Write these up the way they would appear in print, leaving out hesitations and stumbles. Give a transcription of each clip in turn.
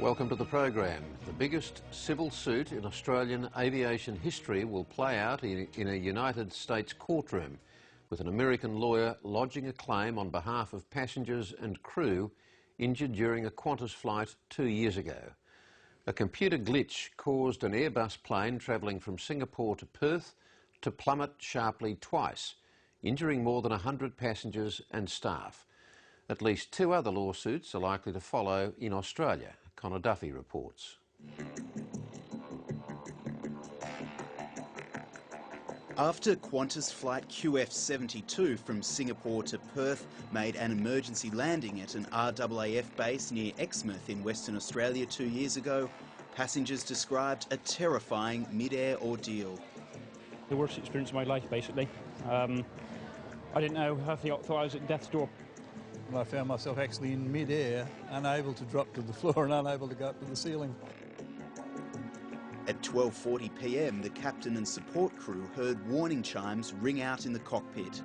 Welcome to the program. The biggest civil suit in Australian aviation history will play out in a United States courtroom, with an American lawyer lodging a claim on behalf of passengers and crew injured during a Qantas flight 2 years ago. A computer glitch caused an Airbus plane travelling from Singapore to Perth to plummet sharply twice, injuring more than 100 passengers and staff. At least 2 other lawsuits are likely to follow in Australia. Connor Duffy reports. After Qantas flight QF72 from Singapore to Perth made an emergency landing at an RAAF base near Exmouth in Western Australia 2 years ago, passengers described a terrifying mid-air ordeal. The worst experience of my life, basically. I didn't know, I thought I was at death's door. And I found myself actually in mid-air, unable to drop to the floor and unable to go up to the ceiling. At 12:40 p.m, the captain and support crew heard warning chimes ring out in the cockpit.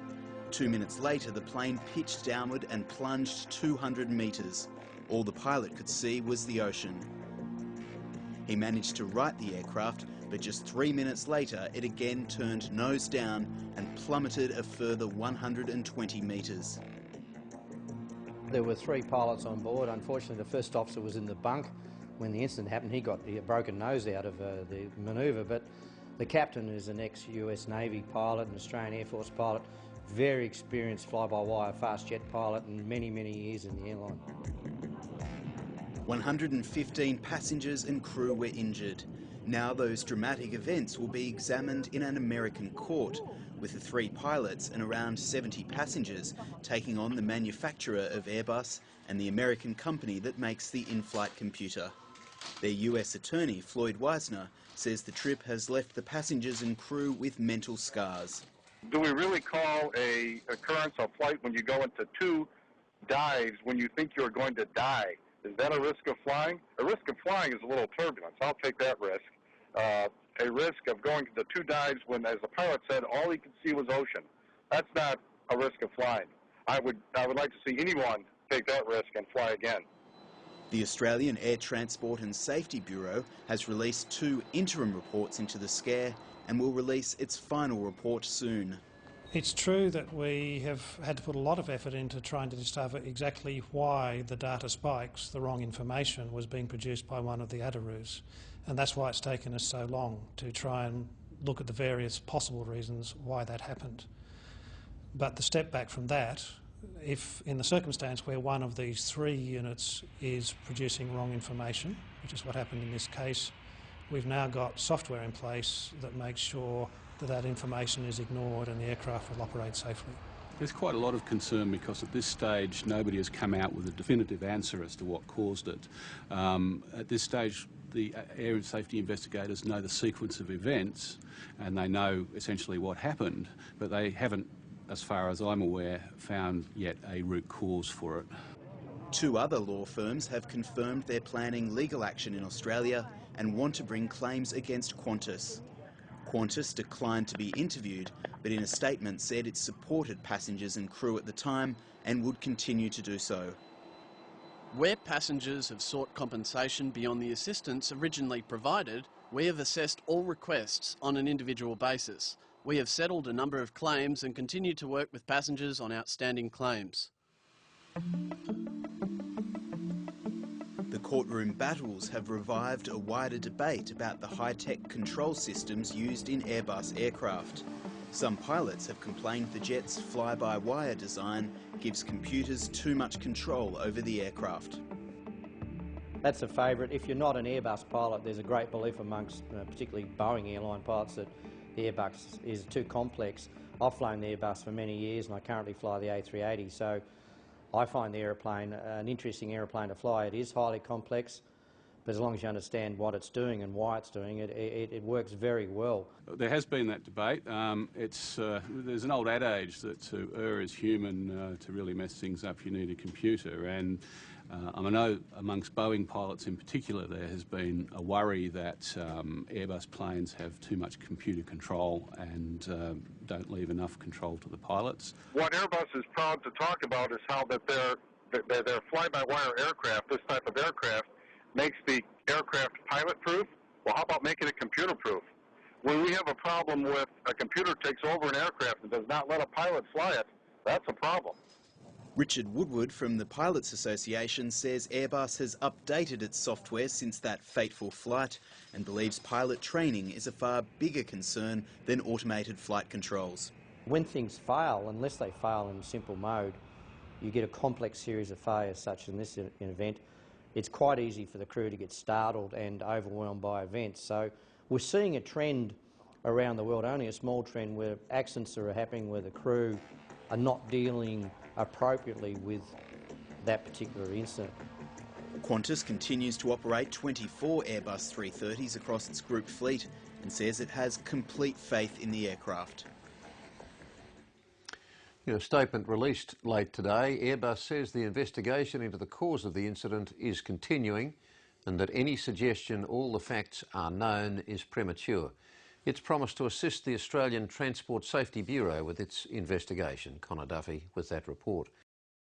2 minutes later, the plane pitched downward and plunged 200 metres. All the pilot could see was the ocean. He managed to right the aircraft, but just 3 minutes later, it again turned nose down and plummeted a further 120 metres. There were 3 pilots on board. Unfortunately, the first officer was in the bunk. When the incident happened, he got a broken nose out of the manoeuvre, but the captain is an ex-US Navy pilot, an Australian Air Force pilot, very experienced fly-by-wire fast jet pilot and many, many years in the airline. 115 passengers and crew were injured. Now those dramatic events will be examined in an American court, with the 3 pilots and around 70 passengers taking on the manufacturer of Airbus and the American company that makes the in-flight computer. Their US attorney, Floyd Wisner, says the trip has left the passengers and crew with mental scars. Do we really call a occurrence of flight when you go into 2 dives when you think you're going to die? Is that a risk of flying? A risk of flying is a little turbulence. I'll take that risk. A risk of going to the 2 dives when, as the pilot said, all he could see was ocean. That's not a risk of flying. I would like to see anyone take that risk and fly again. The Australian Air Transport and Safety Bureau has released 2 interim reports into the scare and will release its final report soon. It's true that we have had to put a lot of effort into trying to discover exactly why the data spikes, the wrong information, was being produced by one of the Adaroos. And that's why it's taken us so long to try and look at the various possible reasons why that happened. But the step back from that, if in the circumstance where one of these 3 units is producing wrong information, which is what happened in this case, we've now got software in place that makes sure that that information is ignored and the aircraft will operate safely. There's quite a lot of concern because at this stage nobody has come out with a definitive answer as to what caused it. At this stage the air and safety investigators know the sequence of events and they know essentially what happened, but they haven't, as far as I'm aware, found yet a root cause for it. 2 other law firms have confirmed they're planning legal action in Australia and want to bring claims against Qantas. Qantas declined to be interviewed, but in a statement said it supported passengers and crew at the time and would continue to do so. Where passengers have sought compensation beyond the assistance originally provided, we have assessed all requests on an individual basis. We have settled a number of claims and continue to work with passengers on outstanding claims. The courtroom battles have revived a wider debate about the high-tech control systems used in Airbus aircraft. Some pilots have complained the jet's fly-by-wire design gives computers too much control over the aircraft. That's a favourite. If you're not an Airbus pilot, there's a great belief amongst particularly Boeing airline pilots that the Airbus is too complex. I've flown the Airbus for many years and I currently fly the A380, so I find the aeroplane an interesting aeroplane to fly. It is highly complex, but as long as you understand what it's doing and why it's doing it, it works very well. There has been that debate. There's an old adage that to err is human, to really mess things up you need a computer, and I know amongst Boeing pilots in particular there has been a worry that Airbus planes have too much computer control and don't leave enough control to the pilots. What Airbus is proud to talk about is how that their fly-by-wire aircraft, this type of aircraft, makes the aircraft pilot-proof. Well, how about making it computer-proof? When we have a problem with a computer takes over an aircraft and does not let a pilot fly it, that's a problem. Richard Woodward from the Pilots Association says Airbus has updated its software since that fateful flight and believes pilot training is a far bigger concern than automated flight controls. When things fail, unless they fail in simple mode, you get a complex series of failures such as in this event. It's quite easy for the crew to get startled and overwhelmed by events. So we're seeing a trend around the world, only a small trend, where accidents are happening where the crew are not dealing appropriately with that particular incident. Qantas continues to operate 24 Airbus 330s across its group fleet and says it has complete faith in the aircraft. In a statement released late today, Airbus says the investigation into the cause of the incident is continuing and that any suggestion all the facts are known is premature. It's promised to assist the Australian Transport Safety Bureau with its investigation. Connor Duffy with that report.